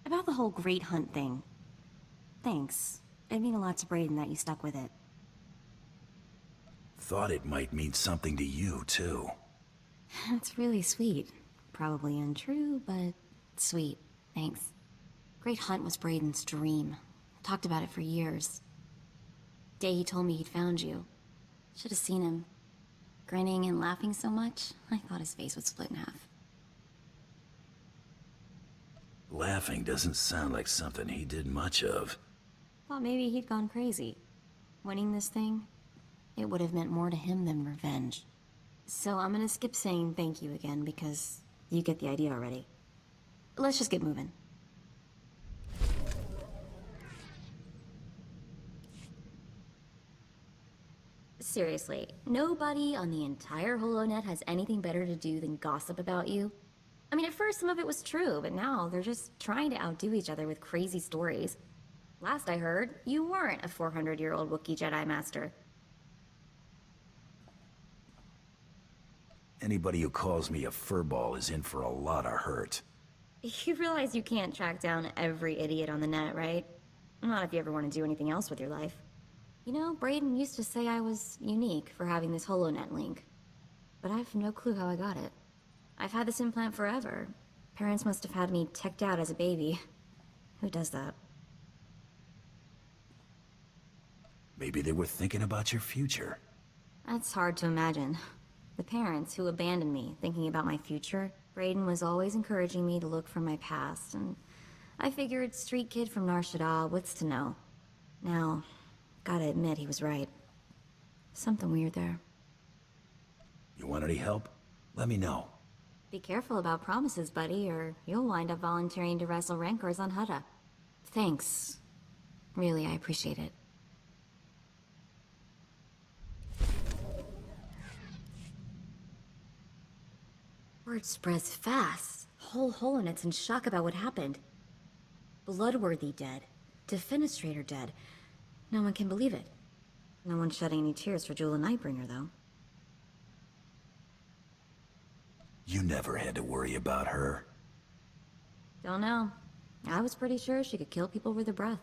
About the whole Great Hunt thing. Thanks. It'd mean a lot to Brayden that you stuck with it. Thought it might mean something to you, too. That's really sweet. Probably untrue, but sweet. Thanks. Great Hunt was Brayden's dream. Talked about it for years. Day he told me he'd found you. Should have seen him. Grinning and laughing so much, I thought his face would split in half. Laughing doesn't sound like something he did much of. Thought maybe he'd gone crazy. Winning this thing, it would have meant more to him than revenge. So I'm gonna skip saying thank you again because you get the idea already. Let's just get moving. Seriously, nobody on the entire HoloNet has anything better to do than gossip about you. I mean, at first some of it was true, but now they're just trying to outdo each other with crazy stories. Last I heard, you weren't a 400-year-old Wookiee Jedi Master. Anybody who calls me a furball is in for a lot of hurt. You realize you can't track down every idiot on the net, right? Not if you ever want to do anything else with your life. You know, Brayden used to say I was unique for having this HoloNet link. But I have no clue how I got it. I've had this implant forever. Parents must have had me teched out as a baby. Who does that? Maybe they were thinking about your future. That's hard to imagine. The parents who abandoned me, thinking about my future, Brayden was always encouraging me to look for my past, and I figured street kid from Nar Shaddaa, what's to know? Now, gotta admit he was right. Something weird there. You want any help? Let me know. Be careful about promises, buddy, or you'll wind up volunteering to wrestle rancors on Hutta. Thanks. Really, I appreciate it. Word spreads fast. Whole HoloNet's in shock about what happened. Bloodworthy dead. Defenestrator dead. No one can believe it. No one's shedding any tears for Jewel and Nightbringer, though. You never had to worry about her. Don't know. I was pretty sure she could kill people with her breath.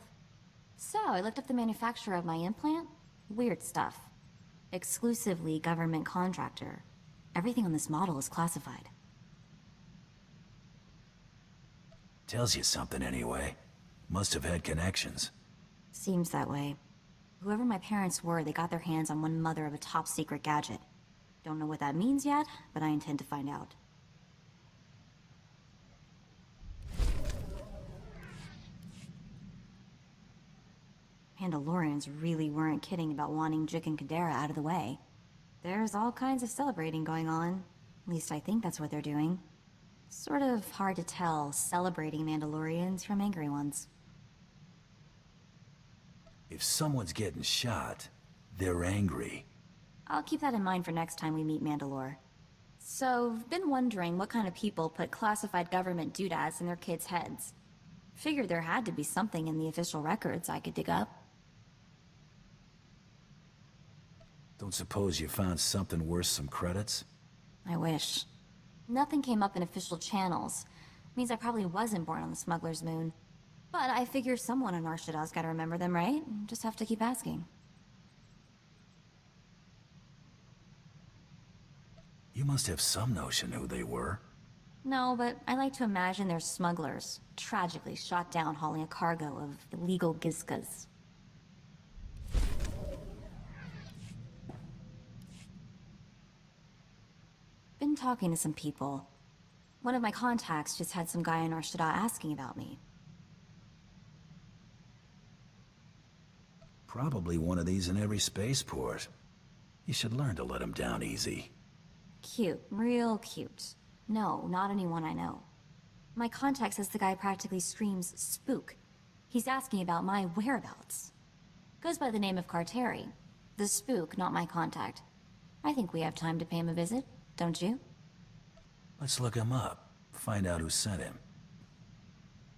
So, I looked up the manufacturer of my implant. Weird stuff. Exclusively government contractor. Everything on this model is classified. Tells you something anyway. Must have had connections. Seems that way. Whoever my parents were, they got their hands on one mother of a top-secret gadget. Don't know what that means yet, but I intend to find out. Mandalorians really weren't kidding about wanting Jik and Kadera out of the way. There's all kinds of celebrating going on. At least I think that's what they're doing. Sort of hard to tell celebrating Mandalorians from angry ones. If someone's getting shot, they're angry. I'll keep that in mind for next time we meet Mandalore. So, been wondering what kind of people put classified government doodads in their kids' heads. Figured there had to be something in the official records I could dig up. Don't suppose you found something worth some credits? I wish. Nothing came up in official channels. Means I probably wasn't born on the smuggler's moon. But I figure someone on Nar Shaddaa's gotta remember them, right? Just have to keep asking. You must have some notion who they were. No, but I like to imagine they're smugglers, tragically shot down hauling a cargo of illegal gizkas. Been talking to some people. One of my contacts just had some guy in Nar Shaddaa asking about me. Probably one of these in every spaceport. You should learn to let them down easy. Cute, real cute. No, not anyone I know. My contact says the guy practically screams spook. He's asking about my whereabouts. Goes by the name of Carteri. The spook, not my contact. I think we have time to pay him a visit, don't you? Let's look him up. Find out who sent him.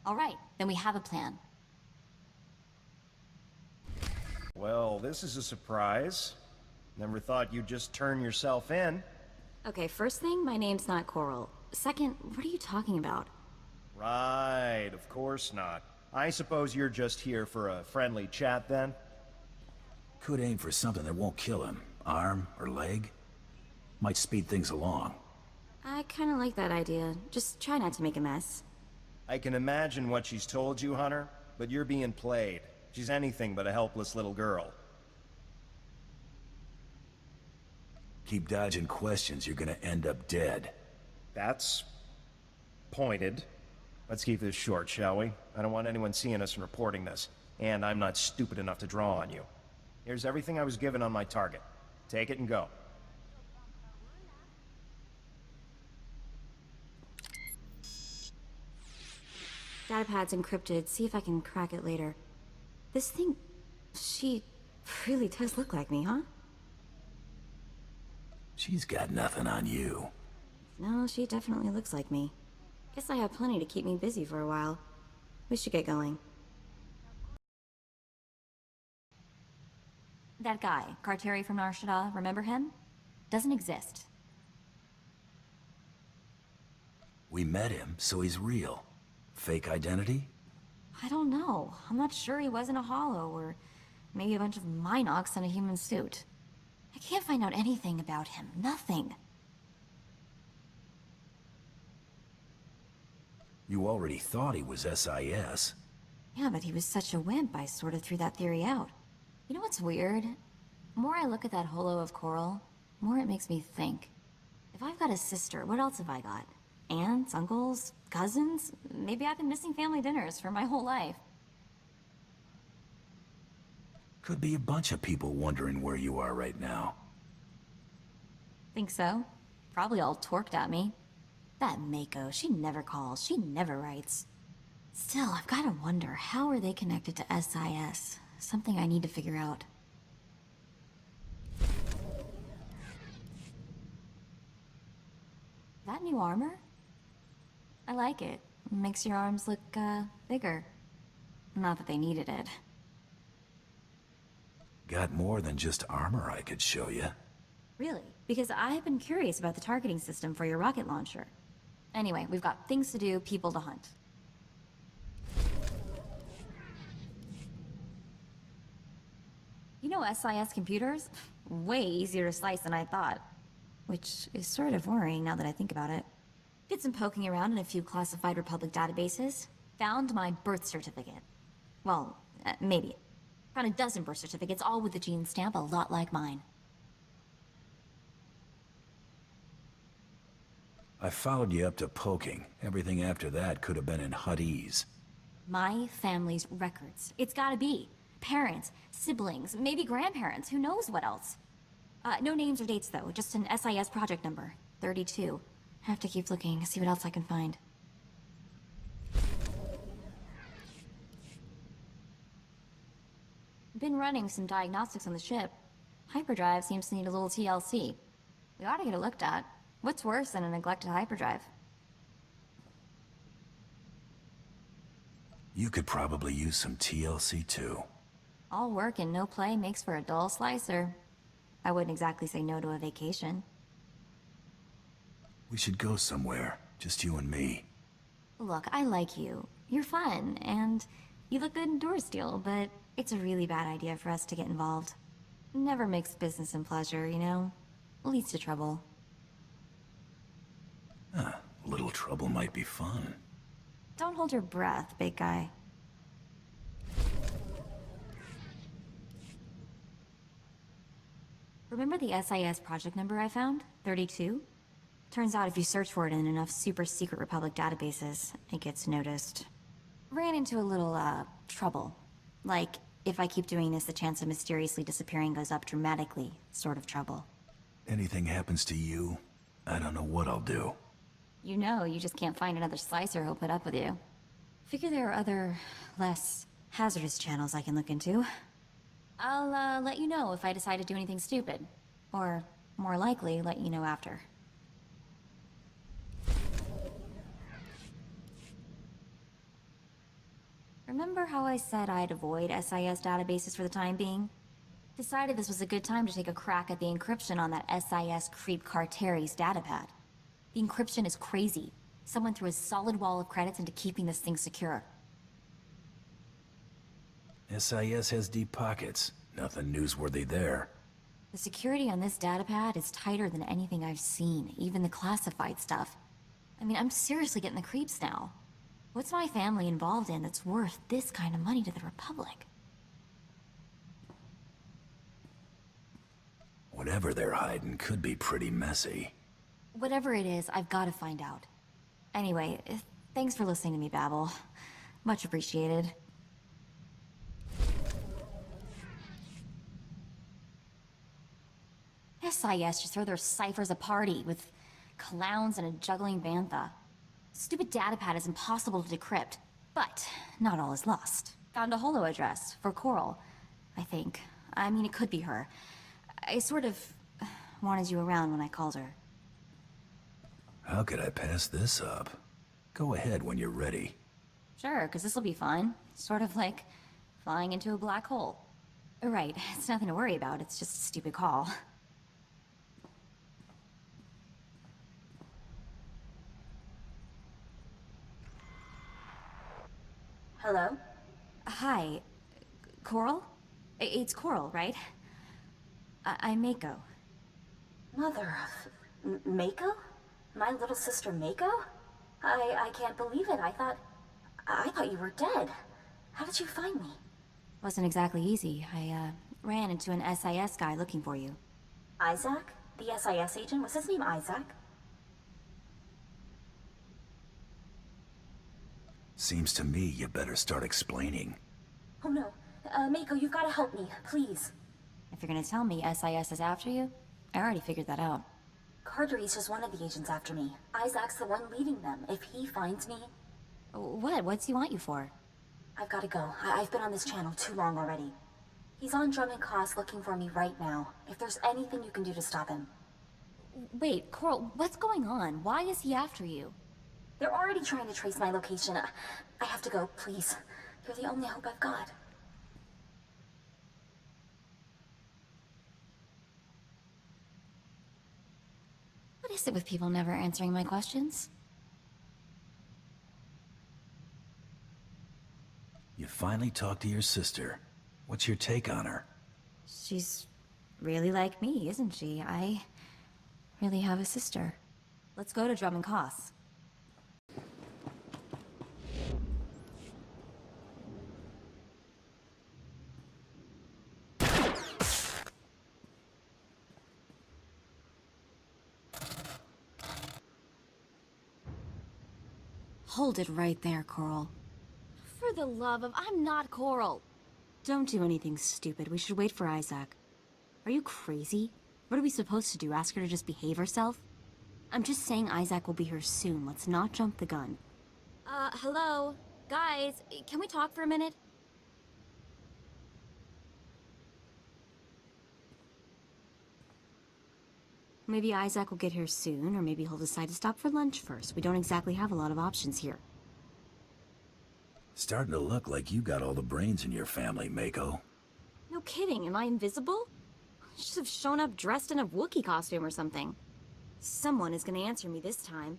All right, then we have a plan. Well, this is a surprise. Never thought you'd just turn yourself in. Okay, first thing, my name's not Coral. Second, what are you talking about? Right, of course not. I suppose you're just here for a friendly chat then? Could aim for something that won't kill him. Arm or leg? Might speed things along. I kinda like that idea. Just try not to make a mess. I can imagine what she's told you, Hunter, but you're being played. She's anything but a helpless little girl. Keep dodging questions, you're gonna end up dead. That's pointed. Let's keep this short, shall we? I don't want anyone seeing us and reporting this. And I'm not stupid enough to draw on you. Here's everything I was given on my target. Take it and go. Datapad's encrypted. See if I can crack it later. This thing... she really does look like me, huh? She's got nothing on you. No, she definitely looks like me. Guess I have plenty to keep me busy for a while. We should get going. That guy, Carteri from Nar Shaddaa, remember him? Doesn't exist. We met him, so he's real. Fake identity? I don't know. I'm not sure he wasn't a hollow, or maybe a bunch of Minox in a human suit. I can't find out anything about him. Nothing. You already thought he was SIS. Yeah, but he was such a wimp, I sort of threw that theory out. You know what's weird? The more I look at that holo of Coral, the more it makes me think. If I've got a sister, what else have I got? Aunts, uncles, cousins? Maybe I've been missing family dinners for my whole life. Could be a bunch of people wondering where you are right now. Think so? Probably all torqued at me. That Mako, she never calls, she never writes. Still, I've gotta wonder, how are they connected to SIS? Something I need to figure out. That new armor? I like it. Makes your arms look, bigger. Not that they needed it. Got more than just armor I could show you. Really? Because I've been curious about the targeting system for your rocket launcher. Anyway, we've got things to do, people to hunt. You know SIS computers? Way easier to slice than I thought. Which is sort of worrying now that I think about it. Did some poking around in a few classified Republic databases. Found my birth certificate. Well, maybe. Found a dozen birth certificates, all with the gene stamp a lot like mine. I followed you up to poking. Everything after that could have been in Huttese. My family's records. It's gotta be. Parents, siblings, maybe grandparents, who knows what else. No names or dates though, just an SIS project number. 32. I have to keep looking, see what else I can find. Been running some diagnostics on the ship. Hyperdrive seems to need a little TLC. We ought to get it looked at. What's worse than a neglected hyperdrive? You could probably use some TLC too. All work and no play makes for a dull slicer. I wouldn't exactly say no to a vacation. We should go somewhere, just you and me. Look, I like you. You're fun, and you look good in door steel, but it's a really bad idea for us to get involved. Never mix business and pleasure, you know? Leads to trouble. A little trouble might be fun. Don't hold your breath, big guy. Remember the SIS project number I found? 32? Turns out if you search for it in enough super secret Republic databases, it gets noticed. Ran into a little, trouble. Like, if I keep doing this, the chance of mysteriously disappearing goes up dramatically, sort of trouble. Anything happens to you, I don't know what I'll do. You know, you just can't find another slicer who'll put up with you. Figure there are other, less hazardous channels I can look into. I'll, let you know if I decide to do anything stupid. Or, more likely, let you know after. Remember how I said I'd avoid SIS databases for the time being? Decided this was a good time to take a crack at the encryption on that SIS creep Carteri's datapad. The encryption is crazy. Someone threw a solid wall of credits into keeping this thing secure. SIS has deep pockets. Nothing newsworthy there. The security on this datapad is tighter than anything I've seen, even the classified stuff. I mean, I'm seriously getting the creeps now. What's my family involved in that's worth this kind of money to the Republic? Whatever they're hiding could be pretty messy. Whatever it is, I've got to find out. Anyway, thanks for listening to me babble. Much appreciated. SIS just throw their ciphers a party with clowns and a juggling bantha. Stupid datapad is impossible to decrypt, but not all is lost. Found a holo address for Coral, I think. I mean, it could be her. I sort of wanted you around when I called her. How could I pass this up? Go ahead when you're ready. Sure, because this will be fun. Sort of like flying into a black hole. Right, it's nothing to worry about, it's just a stupid call. Hello? Hi. Coral? It's Coral, right? I'm Mako. Mother of... Mako? My little sister Mako? I can't believe it. I thought you were dead. How did you find me? Wasn't exactly easy. I ran into an SIS guy looking for you. Isaac? The SIS agent? Was his name Isaac? Seems to me you better start explaining. Oh no. Mako, you've got to help me, please. If you're gonna tell me SIS is after you, I already figured that out. Cartery's just one of the agents after me. Isaac's the one leading them. If he finds me... What? What's he want you for? I've got to go. I've been on this channel too long already. He's on Drummond Cross looking for me right now. If there's anything you can do to stop him. Wait, Coral, what's going on? Why is he after you? They're already trying to trace my location. I have to go, please. You're the only hope I've got. What is it with people never answering my questions? You finally talked to your sister. What's your take on her? She's really like me, isn't she? I really have a sister. Let's go to Drummond Cross. Hold it right there, Coral. For the love of... I'm not Coral! Don't do anything stupid. We should wait for Isaac. Are you crazy? What are we supposed to do? Ask her to just behave herself? I'm just saying Isaac will be here soon. Let's not jump the gun. Hello? Guys, can we talk for a minute? Maybe Isaac will get here soon, or maybe he'll decide to stop for lunch first. We don't exactly have a lot of options here. Starting to look like you got all the brains in your family, Mako. No kidding, am I invisible? I should have shown up dressed in a Wookiee costume or something. Someone is gonna answer me this time.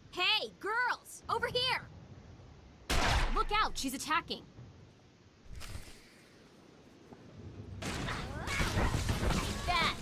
Hey, girls! Over here! Look out, she's attacking! That!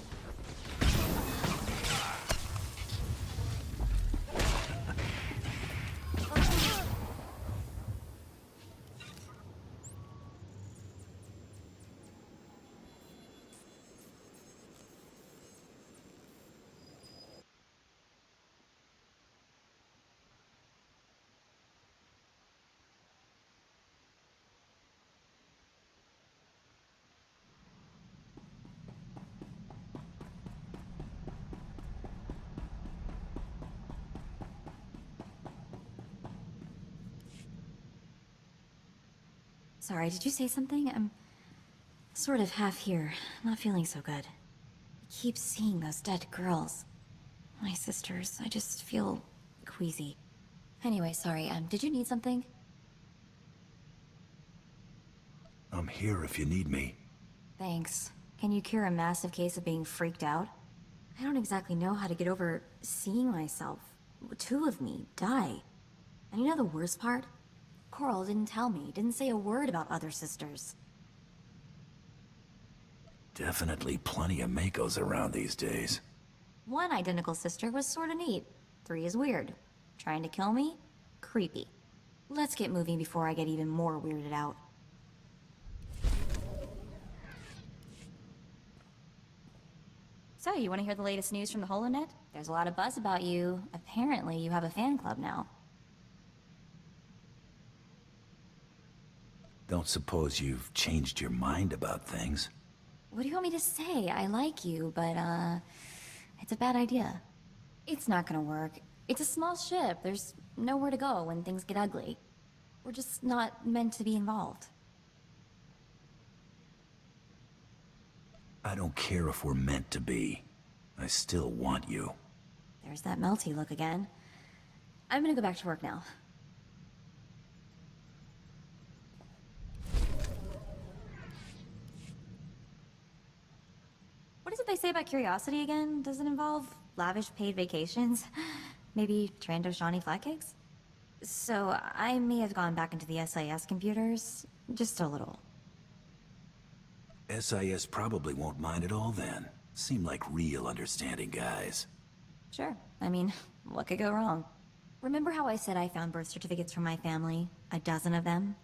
Sorry, did you say something? I'm sort of half here. I'm not feeling so good. I keep seeing those dead girls. My sisters. I just feel queasy. Anyway, sorry, did you need something? I'm here if you need me. Thanks. Can you cure a massive case of being freaked out? I don't exactly know how to get over seeing myself 2 of me die. And you know the worst part? Coral didn't tell me, didn't say a word about other sisters. Definitely plenty of Makos around these days. 1 identical sister was sorta neat. 3 is weird. Trying to kill me? Creepy. Let's get moving before I get even more weirded out. So, you want to hear the latest news from the HoloNet? There's a lot of buzz about you. Apparently, you have a fan club now. Don't suppose you've changed your mind about things? What do you want me to say? I like you, but, it's a bad idea. It's not gonna work. It's a small ship. There's nowhere to go when things get ugly. We're just not meant to be involved. I don't care if we're meant to be. I still want you. There's that melty look again. I'm gonna go back to work now. What is it they say about curiosity again? Does it involve lavish paid vacations? Maybe Trandoshani flatcakes? So, I may have gone back into the SIS computers. Just a little. SIS probably won't mind at all then. Seem like real understanding guys. Sure. I mean, what could go wrong? Remember how I said I found birth certificates from my family? A dozen of them?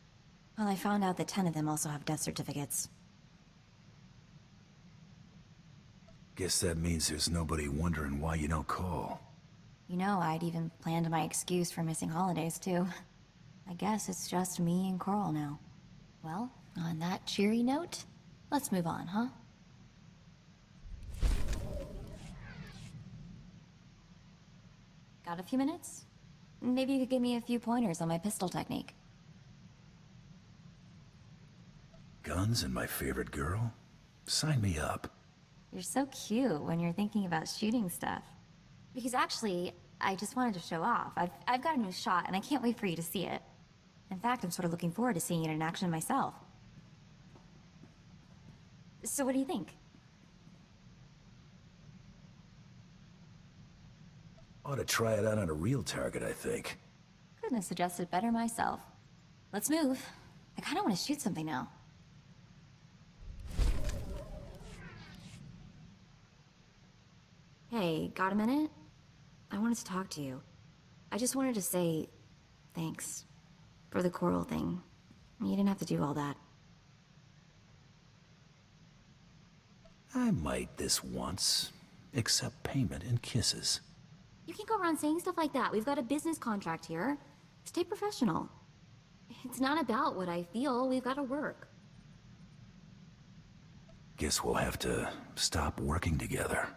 Well, I found out that 10 of them also have death certificates. Guess that means there's nobody wondering why you don't call. You know, I'd even planned my excuse for missing holidays, too. I guess it's just me and Coral now. Well, on that cheery note, let's move on, huh? Got a few minutes? Maybe you could give me a few pointers on my pistol technique. Guns and my favorite girl? Sign me up. You're so cute when you're thinking about shooting stuff. Because actually, I just wanted to show off. I've got a new shot, and I can't wait for you to see it. In fact, I'm sort of looking forward to seeing it in action myself. So what do you think? Ought to try it out on a real target, I think. Couldn't have suggested better myself. Let's move. I kind of want to shoot something now. Hey, got a minute? I wanted to talk to you. I just wanted to say thanks for the Coral thing. You didn't have to do all that. I might this once. Accept payment and kisses. You can't go around saying stuff like that. We've got a business contract here. Stay professional. It's not about what I feel. We've got to work. Guess we'll have to stop working together.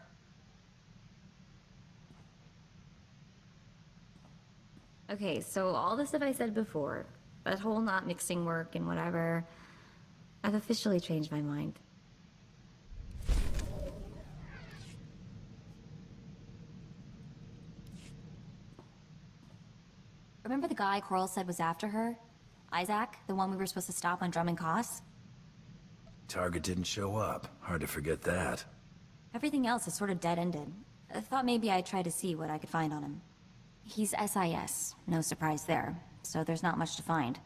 Okay, so all the stuff I said before, that whole not mixing work and whatever, I've officially changed my mind. Remember the guy Coral said was after her? Isaac, the one we were supposed to stop on Drum and Koss? Target didn't show up. Hard to forget that. Everything else is sort of dead-ended. I thought maybe I'd try to see what I could find on him. He's SIS, no surprise there, so there's not much to find.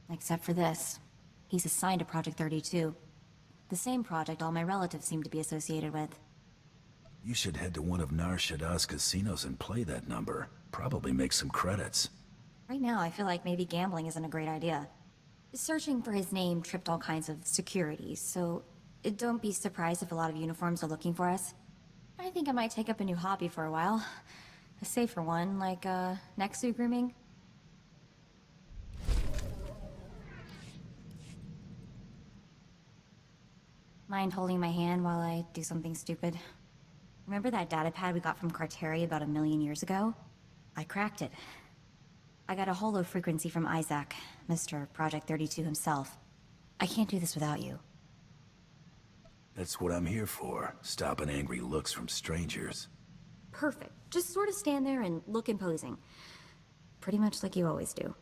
Except for this. He's assigned to Project 32. The same project all my relatives seem to be associated with. You should head to one of Nar Shaddah's casinos and play that number. Probably make some credits. Right now, I feel like maybe gambling isn't a great idea. Searching for his name tripped all kinds of security, so don't be surprised if a lot of uniforms are looking for us. I think I might take up a new hobby for a while. A safer one, like, neck suit grooming. Mind holding my hand while I do something stupid? Remember that datapad we got from Carteri about 1,000,000 years ago? I cracked it. I got a holo frequency from Isaac, Mr. Project 32 himself. I can't do this without you. That's what I'm here for. Stopping angry looks from strangers. Perfect. Just sort of stand there and look imposing. Pretty much like you always do.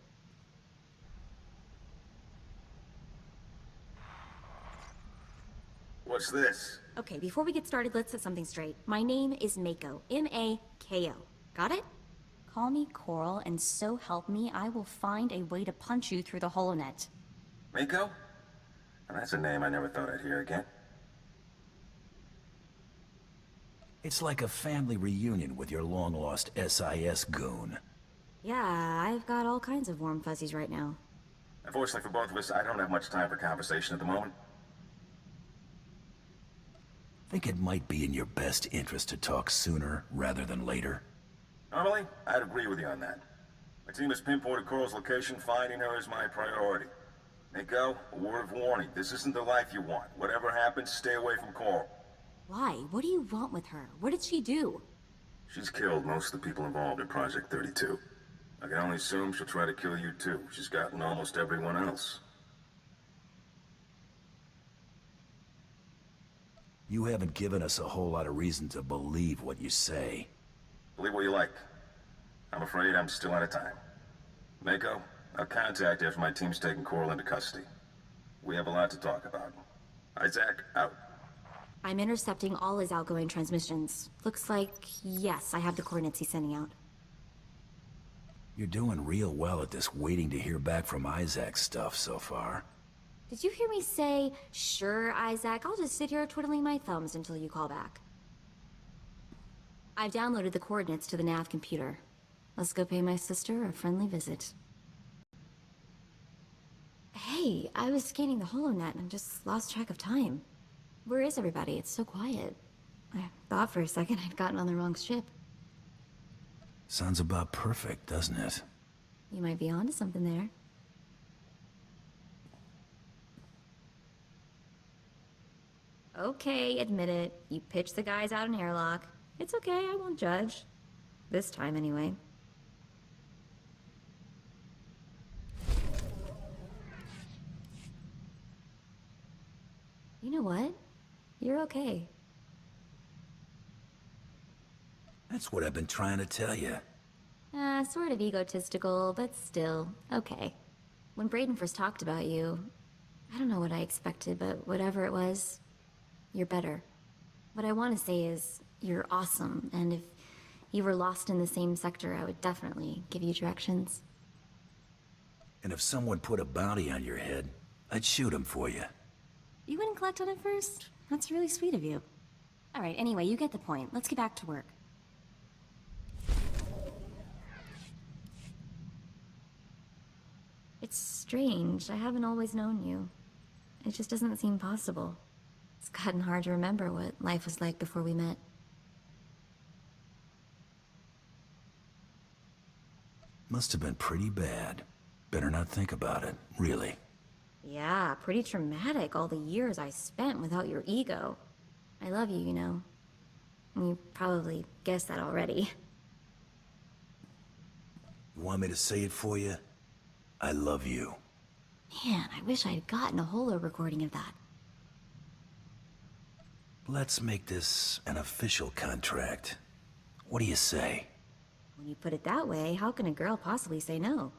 What's this? Okay, before we get started, let's set something straight. My name is Mako. M-A-K-O. Got it? Call me Coral, and so help me, I will find a way to punch you through the holonet. Mako? That's a name I never thought I'd hear again. It's like a family reunion with your long-lost SIS goon. Yeah, I've got all kinds of warm fuzzies right now. Unfortunately for both of us, I don't have much time for conversation at the moment. Think it might be in your best interest to talk sooner rather than later? Normally, I'd agree with you on that. My team has pinpointed Coral's location. Finding her is my priority. Mako, a word of warning. This isn't the life you want. Whatever happens, stay away from Coral. Why? What do you want with her? What did she do? She's killed most of the people involved in Project 32. I can only assume she'll try to kill you too. She's gotten almost everyone else. You haven't given us a whole lot of reason to believe what you say. Believe what you like. I'm afraid I'm still out of time. Mako, I'll contact you after my team's taken Coral into custody. We have a lot to talk about. Isaac, out. I'm intercepting all his outgoing transmissions. Looks like, yes, I have the coordinates he's sending out. You're doing real well at this waiting to hear back from Isaac stuff so far. Did you hear me say, sure, Isaac, I'll just sit here twiddling my thumbs until you call back? I've downloaded the coordinates to the nav computer. Let's go pay my sister a friendly visit. Hey, I was scanning the holonet and just lost track of time. Where is everybody? It's so quiet. I thought for a second I'd gotten on the wrong ship. Sounds about perfect, doesn't it? You might be onto something there. Okay, admit it. You pitched the guys out an airlock. It's okay, I won't judge. This time, anyway. You know what? You're okay. That's what I've been trying to tell you. Sort of egotistical, but still, okay. When Brayden first talked about you, I don't know what I expected, but whatever it was, you're better. What I want to say is, you're awesome, and if you were lost in the same sector, I would definitely give you directions. And if someone put a bounty on your head, I'd shoot him for you. You wouldn't collect on it first? That's really sweet of you. Alright, anyway, you get the point. Let's get back to work. It's strange. I haven't always known you. It just doesn't seem possible. It's gotten hard to remember what life was like before we met. Must have been pretty bad. Better not think about it, really. Yeah, pretty traumatic, all the years I spent without your ego. I love you, you know. You probably guessed that already. You want me to say it for you? I love you. Man, I wish I'd gotten a holo recording of that. Let's make this an official contract. What do you say? When you put it that way, how can a girl possibly say no?